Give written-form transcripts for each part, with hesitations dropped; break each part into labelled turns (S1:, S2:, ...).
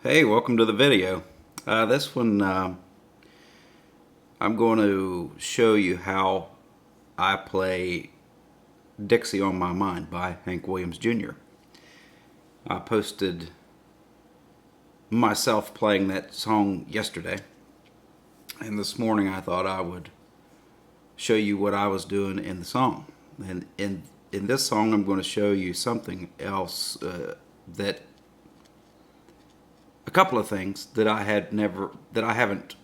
S1: Hey, welcome to the video. This one, I'm going to show you how I play Dixie On My Mind by Hank Williams Jr. I posted myself playing that song yesterday, and this morning I thought I would show you what I was doing in the song. And in this song, I'm going to show you something else that a couple of things that I haven't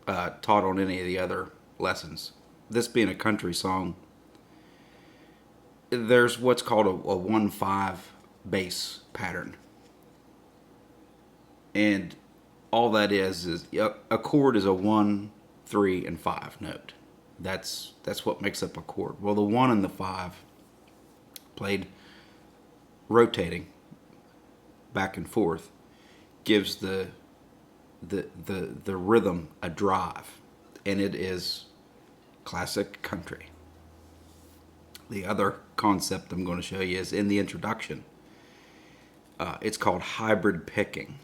S1: taught on any of the other lessons. This being a country song, there's what's called a 1-5 bass pattern, and all that is a chord is a 1, 3, and 5 note. That's what makes up a chord. Well, the 1 and the 5 played rotating back and forth gives the rhythm a drive, and it is classic country. The other concept I'm going to show you is in the introduction. It's called hybrid picking,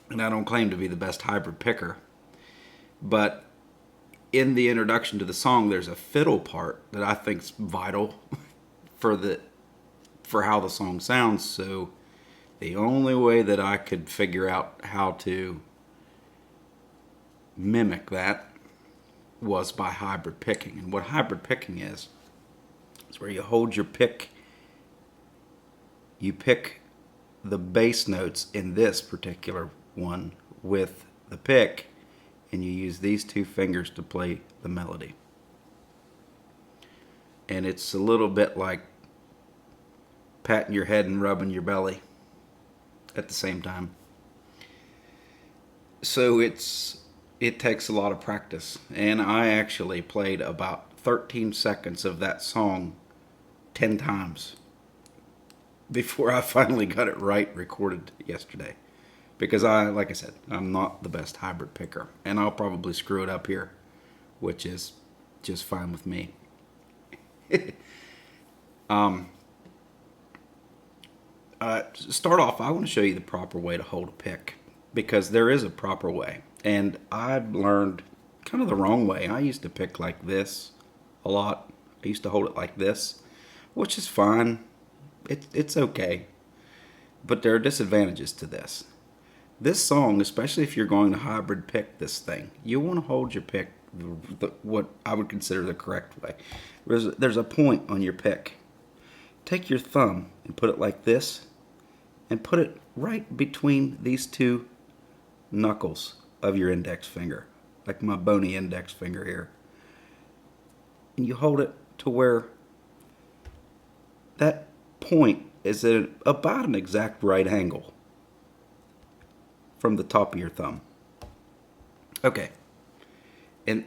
S1: and I don't claim to be the best hybrid picker, but in the introduction to the song, there's a fiddle part that I think's vital for how the song sounds. So the only way that I could figure out how to mimic that was by hybrid picking. And what hybrid picking is where you hold your pick, you pick the bass notes in this particular one with the pick, and you use these two fingers to play the melody. And it's a little bit like patting your head and rubbing your belly at the same time. So it takes a lot of practice, and I actually played about 13 seconds of that song 10 times before I finally got it right recorded yesterday, because like I said, I'm not the best hybrid picker, and I'll probably screw it up here, which is just fine with me. Start off, I want to show you the proper way to hold a pick, because there is a proper way, and I've learned kind of the wrong way. I used to pick like this a lot. I used to hold it like this, which is fine. It's okay, but there are disadvantages to this. This song, especially if you're going to hybrid pick this thing, you want to hold your pick what I would consider the correct way. There's a point on your pick. Take your thumb and put it like this, and put it right between these two knuckles of your index finger, like my bony index finger here. And you hold it to where that point is at about an exact right angle from the top of your thumb. Okay. And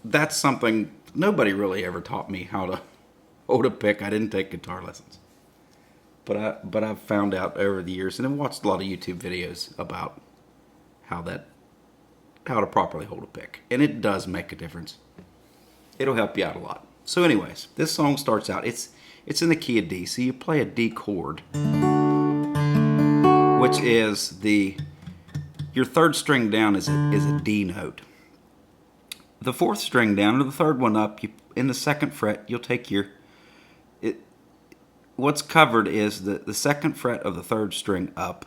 S1: that's something nobody really ever taught me how to hold a pick. I didn't take guitar lessons, but I've found out over the years, and I've watched a lot of YouTube videos about how to properly hold a pick, and it does make a difference. It'll help you out a lot. So anyways, this song starts out, it's in the key of D, so you play a D chord, which is your third string down is a D note. The fourth string down, or the third one up, in the second fret, you'll take what's covered is the second fret of the third string up,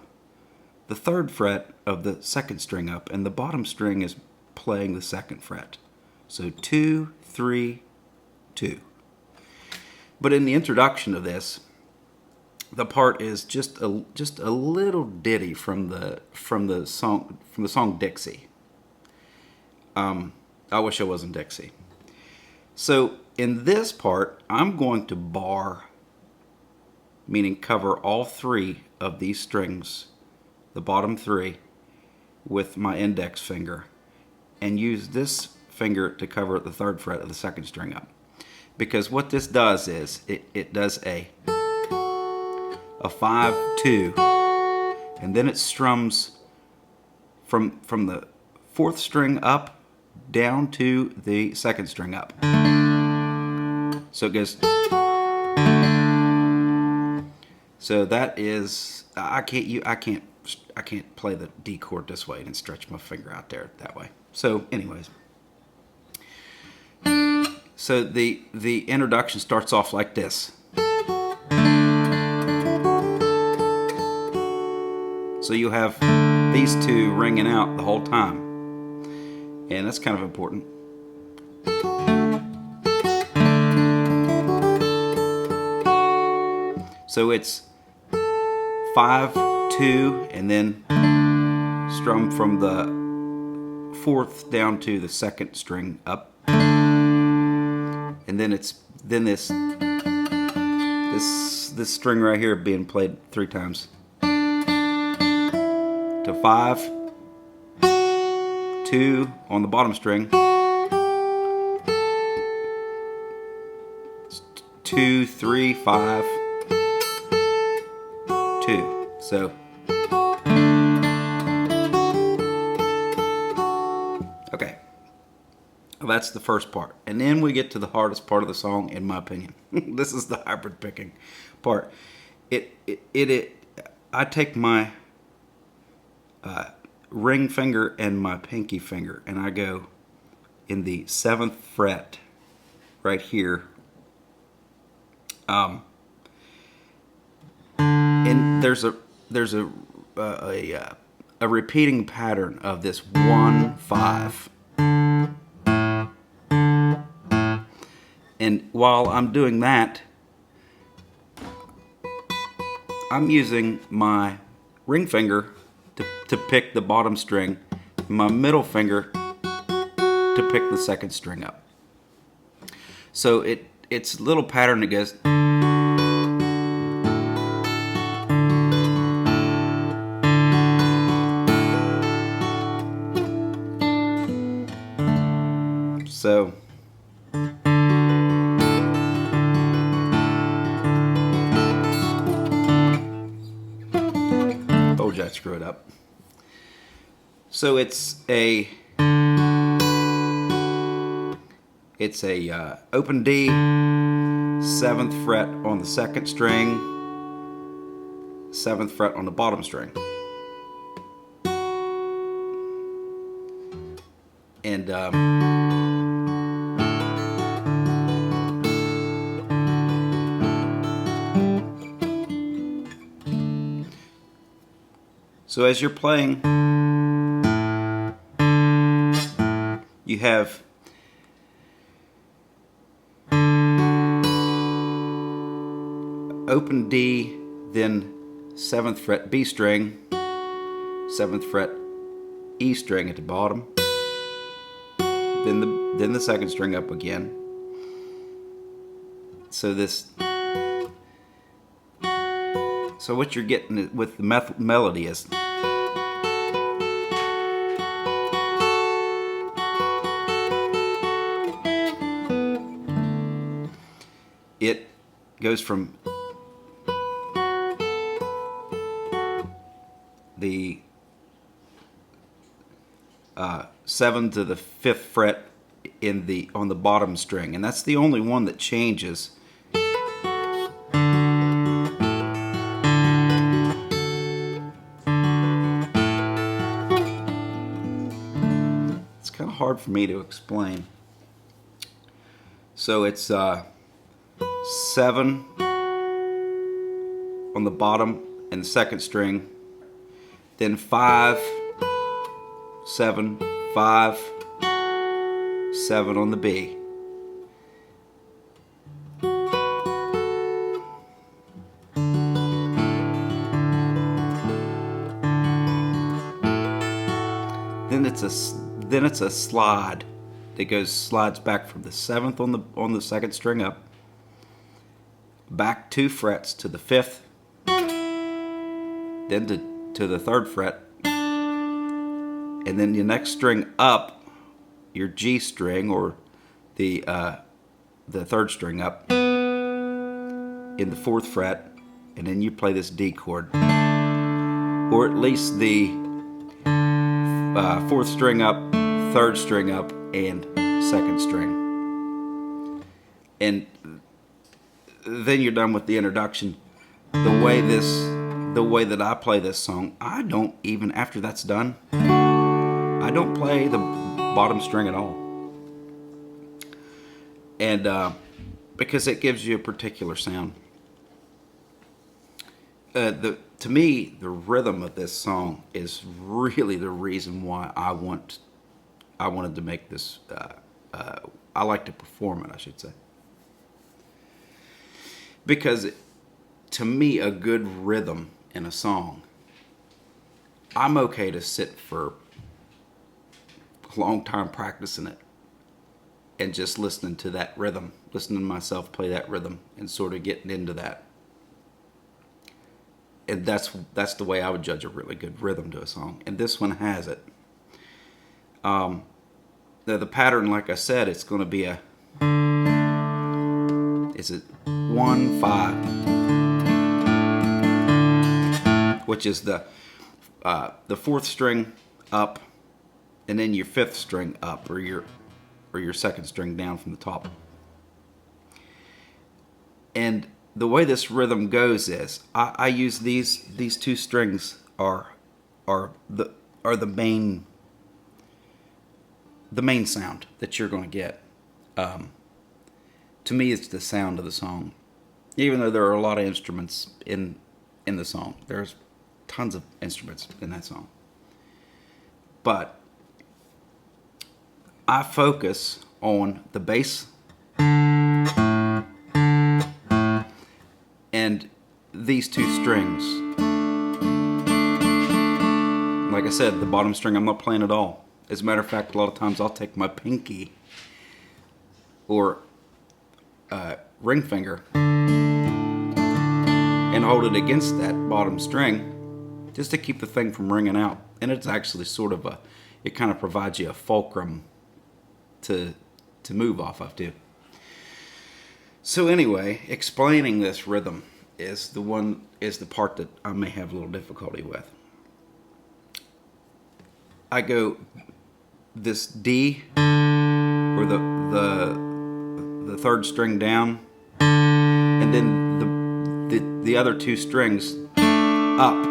S1: the third fret of the second string up, and the bottom string is playing the second fret. So 2, 3, 2. But in the introduction of this, the part is just a little ditty from the song Dixie. I wish I wasn't Dixie. So in this part, I'm going to bar, meaning cover all three of these strings, the bottom three, with my index finger, and use this finger to cover the third fret of the second string up. Because what this does is it does a 5-2, and then it strums from the fourth string up down to the second string up. So it goes. So that is, I can't play the D chord this way and stretch my finger out there that way. So anyways, so the introduction starts off like this. So you have these two ringing out the whole time, and that's kind of important. So it's 5, 2, and then strum from the 4th down to the 2nd string up, and then this string right here being played 3 times. To 5, 2 on the bottom string, 2, 3, 5, 2. So okay, well, that's the first part, and then we get to the hardest part of the song, in my opinion. This is the hybrid picking part. I take my ring finger and my pinky finger, and I go in the 7th fret right here, and there's a repeating pattern of this 1, 5, and while I'm doing that, I'm using my ring finger to pick the bottom string, my middle finger to pick the 2nd string up. So it's a little pattern that goes. So oh, I screwed up. So it's a open D, 7th fret on the 2nd string, 7th fret on the bottom string, and so as you're playing, you have open D, then 7th fret B string, 7th fret E string at the bottom, then the 2nd string up again. So what you're getting with the melody is it goes from the 7 to the 5th fret on the bottom string, and that's the only one that changes. It's kind of hard for me to explain. So it's 7 on the bottom and the 2nd string, then 5, 7, 5, 7 on the B. Then it's a slide that slides back from the 7th on the 2nd string up, back 2 frets to the 5th, then to the 3rd fret, and then your next string up, your G string or the 3rd string up in the 4th fret, and then you play this D chord, or at least the 4th string up, 3rd string up, and 2nd string. And then you're done with the introduction. the way that I play this song, I don't even, after that's done, I don't play the bottom string at all. And because it gives you a particular sound. To me, the rhythm of this song is really the reason why I wanted to make this. I like to perform it, I should say, because to me, a good rhythm in a song, I'm okay to sit for a long time practicing it and just listening to that rhythm, listening to myself play that rhythm, and sort of getting into that. And that's the way I would judge a really good rhythm to a song. And this one has it. The pattern, like I said, it's going to be a 1-5, which is the fourth string up, and then your fifth string up, or your second string down from the top. And the way this rhythm goes is I use these two strings are the main sound that you're going to get. To me, it's the sound of the song. Even though there are a lot of instruments in the song, there's tons of instruments in that song. But I focus on the bass and these two strings. Like I said, the bottom string I'm not playing at all. As a matter of fact, a lot of times I'll take my pinky or ring finger and hold it against that bottom string just to keep the thing from ringing out. And it's actually sort of it kind of provides you a fulcrum to move off of too. So anyway, explaining this rhythm is the part that I may have a little difficulty with. I go this D, or the third string down, and then the other two strings up,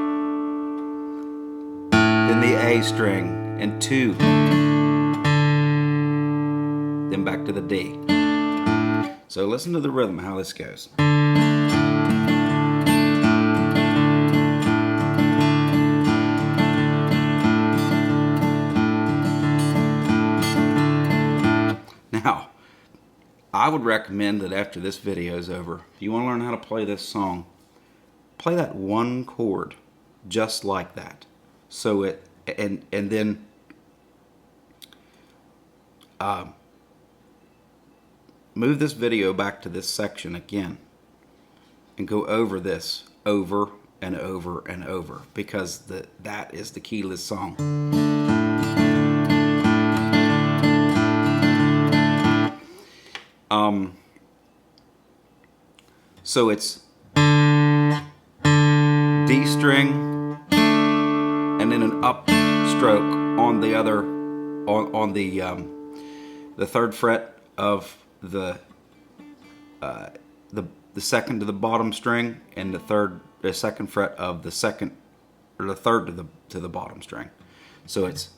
S1: then the A string and 2, then back to the D. So listen to the rhythm, how this goes. Now, I would recommend that after this video is over, if you want to learn how to play this song, play that one chord just like that. So and then move this video back to this section again and go over this over and over and over, because that is the key to this song. So it's D string and then an up stroke on the other on the third fret of the second to the bottom string, and the second fret of the second or the third to the bottom string. So it's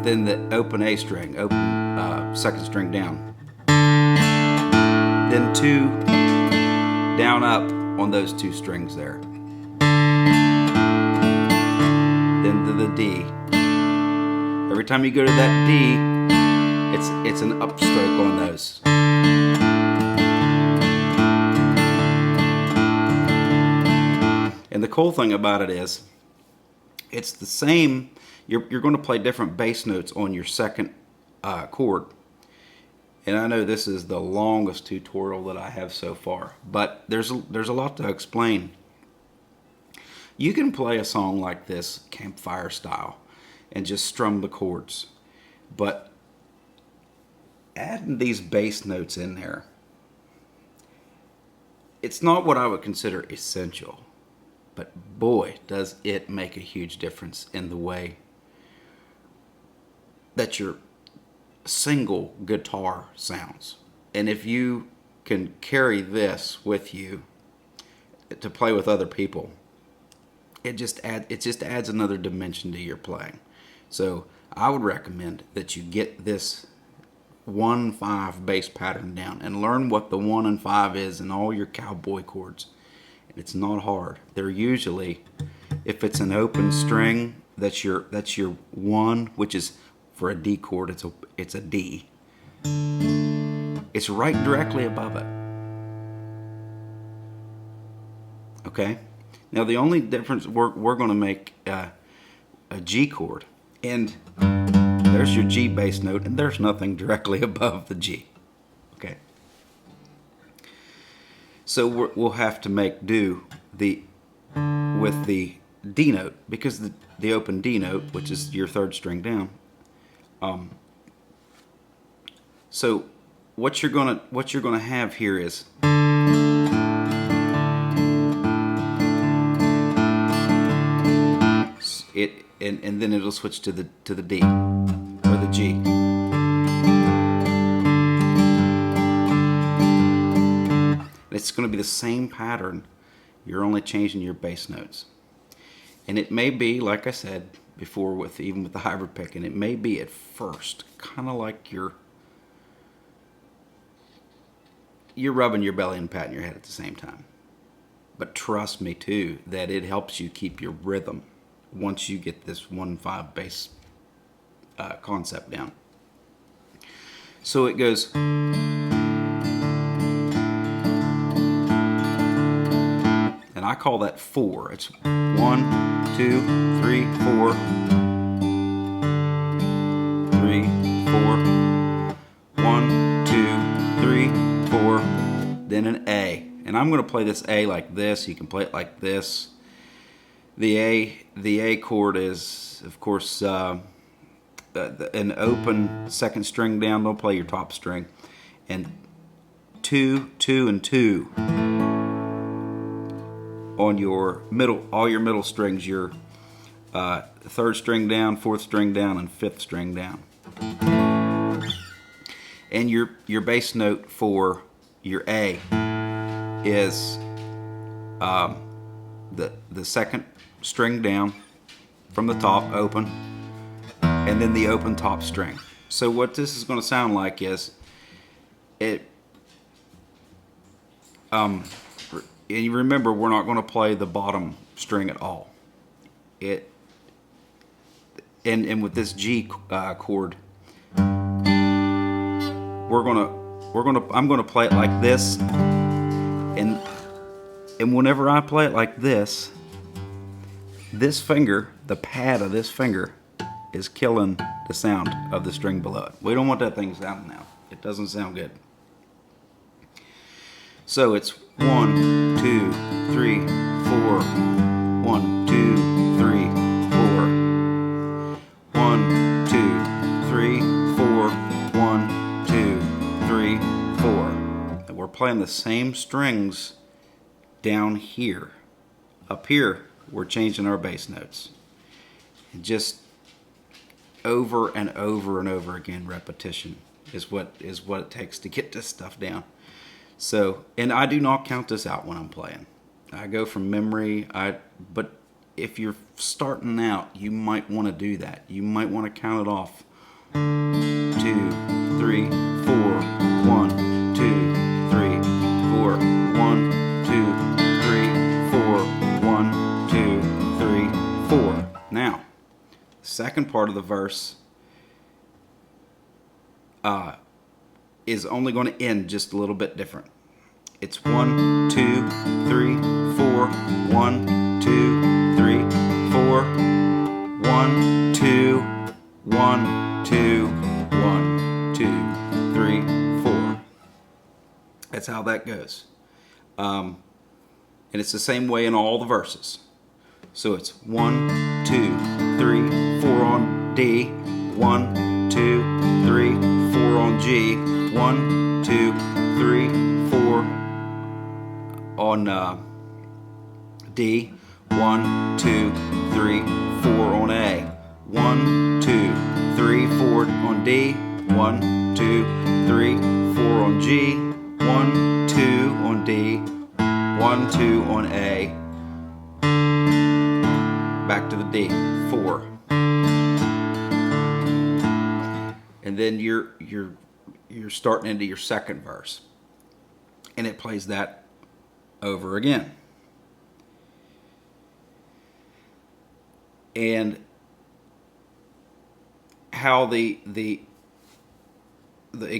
S1: then the open A string, second string down, then 2 down up on those two strings there, then to the D. Every time you go to that D, it's an upstroke on those. And the cool thing about it is, it's the same. You're going to play different bass notes on your second chord. And I know this is the longest tutorial that I have so far, but there's a lot to explain. You can play a song like this, campfire style, and just strum the chords. But adding these bass notes in there, it's not what I would consider essential. But boy, does it make a huge difference in the way that your single guitar sounds. And if you can carry this with you to play with other people, it just adds another dimension to your playing. So I would recommend that you get this 1-5 bass pattern down and learn what the 1 and 5 is in all your cowboy chords. And it's not hard. They're usually, if it's an open string, that's your 1, which is for a D chord. It's a D. It's right directly above it. Okay. Now the only difference, we're going to make a G chord, and there's your G bass note, and there's nothing directly above the G. Okay. So we'll have to make do with the D note, because the open D note, which is your 3rd string down. So what you're gonna have here is it, and then it'll switch to the D or the G. It's going to be the same pattern. You're only changing your bass notes. And it may be, like I said before, even with the hybrid picking, it may be at first kind of like you're rubbing your belly and patting your head at the same time. But trust me too, that it helps you keep your rhythm once you get this 1-5 bass concept down. So it goes. And I call that 4. It's 1, 2, 3, 4, 3, 4, 1, 2, 3, 4, then an A. And I'm going to play this A like this. You can play it like this. The A chord is, of course, an open 2nd string down. Don't play your top string. And 2, 2, and 2 on your middle, all your middle strings, your 3rd string down, 4th string down, and 5th string down. And your bass note for your A is the 2nd string down from the top, open, and then the open top string. So what this is going to sound like is and you remember, we're not going to play the bottom string at all. And with this G chord, I'm going to play it like this, and whenever I play it like this finger, the pad of this finger, is killing the sound of the string below it. We don't want that thing sounding now. It doesn't sound good. So it's 1, 2, 3, 4, 1, 2, 3, 4, 1, 2, 3, 4, 1, 2, 3, 4. And we're playing the same strings down here. Up here, we're changing our bass notes. And just over and over and over again, repetition is what it takes to get this stuff down. So, and I do not count this out when I'm playing. I go from memory. But if you're starting out, you might want to do that. You might want to count it off. 2, 3, 4, 1, 2, 3, 4, 1, 2, 3, 4, 1, 2, 3, 4. Now, the second part of the verse is only going to end just a little bit different. It's 1, 2, 3, 4, 1, 2, 3, 4, 1, 2, 1, 2, 1, 2, 3, 4. That's how that goes. And it's the same way in all the verses. So it's 1, 2, 3, 4 on D, 1, 2, 3, 4 on G, 1, 2, 3, 4 on D, 1, 2, 3, 4 on A, 1, 2, 3, 4 on D, 1, 2, 3, 4 on G, 1, 2 on D, 1, 2 on A, back to the D, 4. And then you're starting into your second verse. And it plays that over again. And how it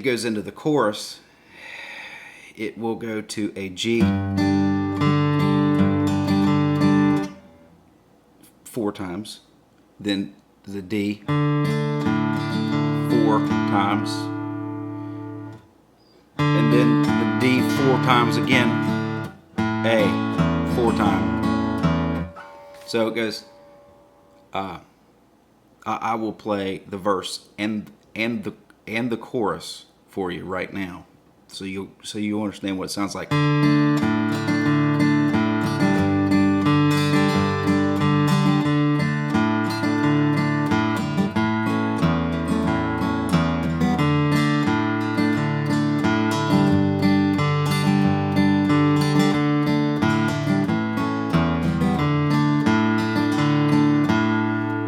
S1: goes into the chorus, it will go to a G 4 times, then the D 4 times, and then the D 4 times again, A 4 times. So it goes, I will play the verse and the chorus for you right now, so you understand what it sounds like.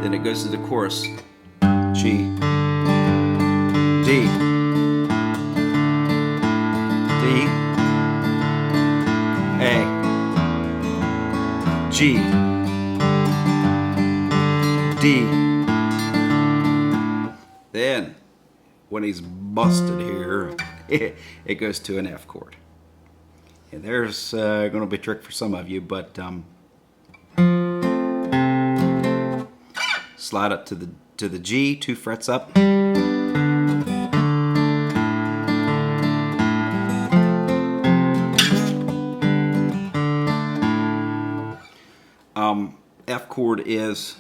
S1: Then it goes to the chorus. G, D, D, A, G, D. Then, when he's busted here, it goes to an F chord. And there's going to be a trick for some of you, but slide up to the G, 2 frets up. F chord is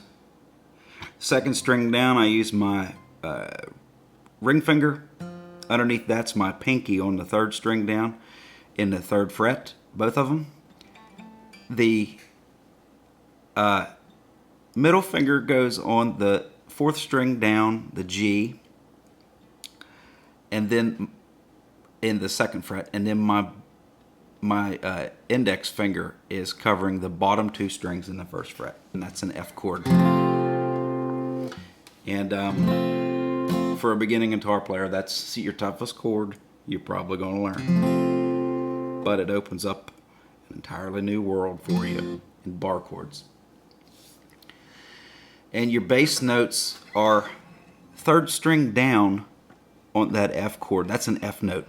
S1: second string down. I use my ring finger. Underneath that's my pinky on the 3rd string down in the 3rd fret, both of them. The middle finger goes on the 4th string down, the G, and then in the 2nd fret, and then my index finger is covering the bottom 2 strings in the 1st fret, and that's an F chord. And for a beginning guitar player, that's your toughest chord you're probably going to learn, but it opens up an entirely new world for you in bar chords. And your bass notes are 3rd string down on that F chord. That's an F note.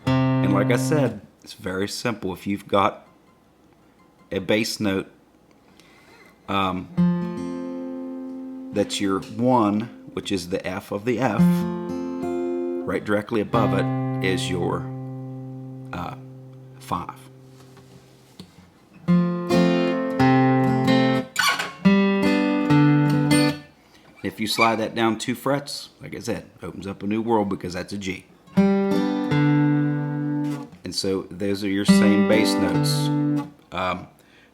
S1: And like I said, it's very simple. If you've got a bass note that's your 1, which is the F of the F, right directly above it is your 5. If you slide that down 2 frets, like I said, opens up a new world because that's a G. And so those are your same bass notes.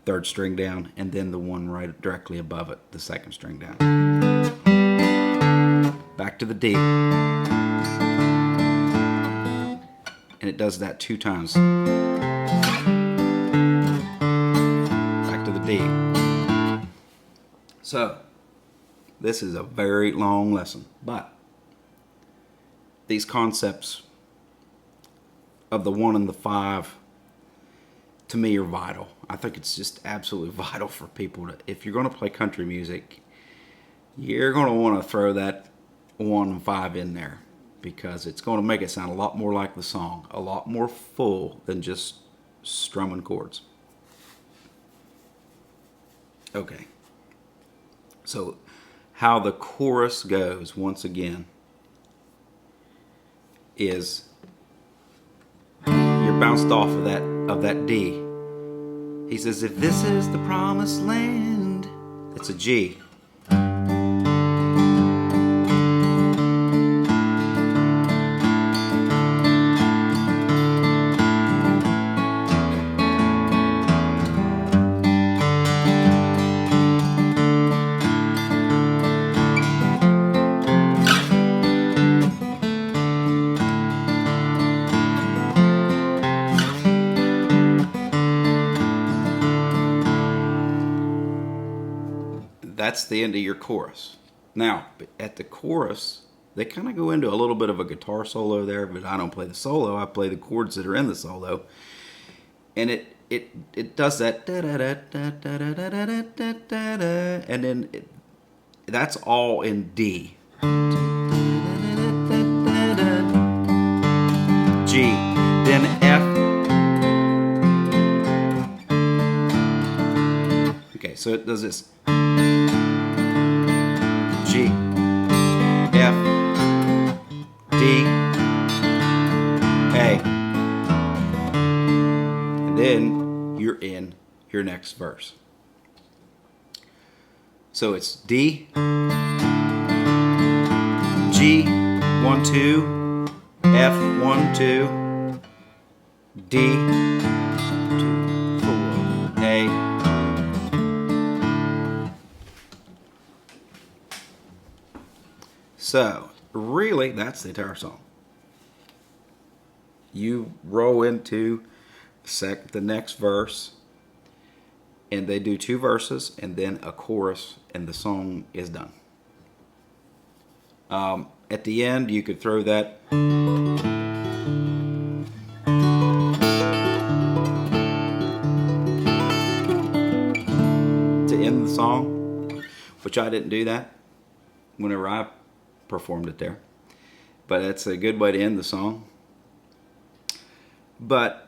S1: 3rd string down, and then the one right directly above it, the 2nd string down. Back to the D. And it does that 2 times. Back to the D. So, this is a very long lesson, but these concepts of the 1 and the 5 to me are vital. I think it's just absolutely vital for people to, if you're going to play country music, you're going to want to throw that 1 and 5 in there, because it's going to make it sound a lot more like the song, a lot more full than just strumming chords. Okay, so how the chorus goes, once again, is you're bounced off of that D. He says, if this is the promised land, it's a G. that's the end of your chorus. Now, at the chorus, they kind of go into a little bit of a guitar solo there, but I don't play the solo. I play the chords that are in the solo. And it does that, and then that's all in D. G, then F. Okay, so it does this. G, F, D, A. And then you're in your next verse. So it's D, G, 1, 2, F, 1, 2, D, 2, 4, A. So, really, that's the entire song. You roll into the next verse, and they do 2 verses, and then a chorus, and the song is done. At the end, you could throw that to end the song, which I didn't do that whenever I performed it there. But it's a good way to end the song. But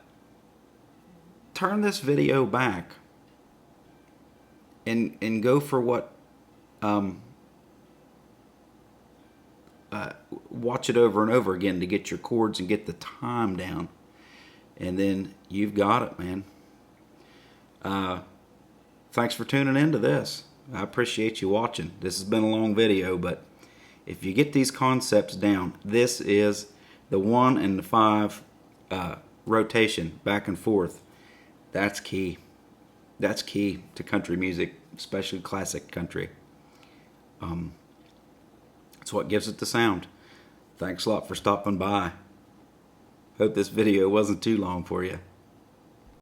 S1: turn this video back and go for what watch it over and over again to get your chords and get the time down, and then you've got it, man. Thanks for tuning into this. I appreciate you watching. This has been a long video, but if you get these concepts down, this is the 1 and the 5 rotation back and forth. That's key. That's key to country music, especially classic country. It's what gives it the sound. Thanks a lot for stopping by. Hope this video wasn't too long for you.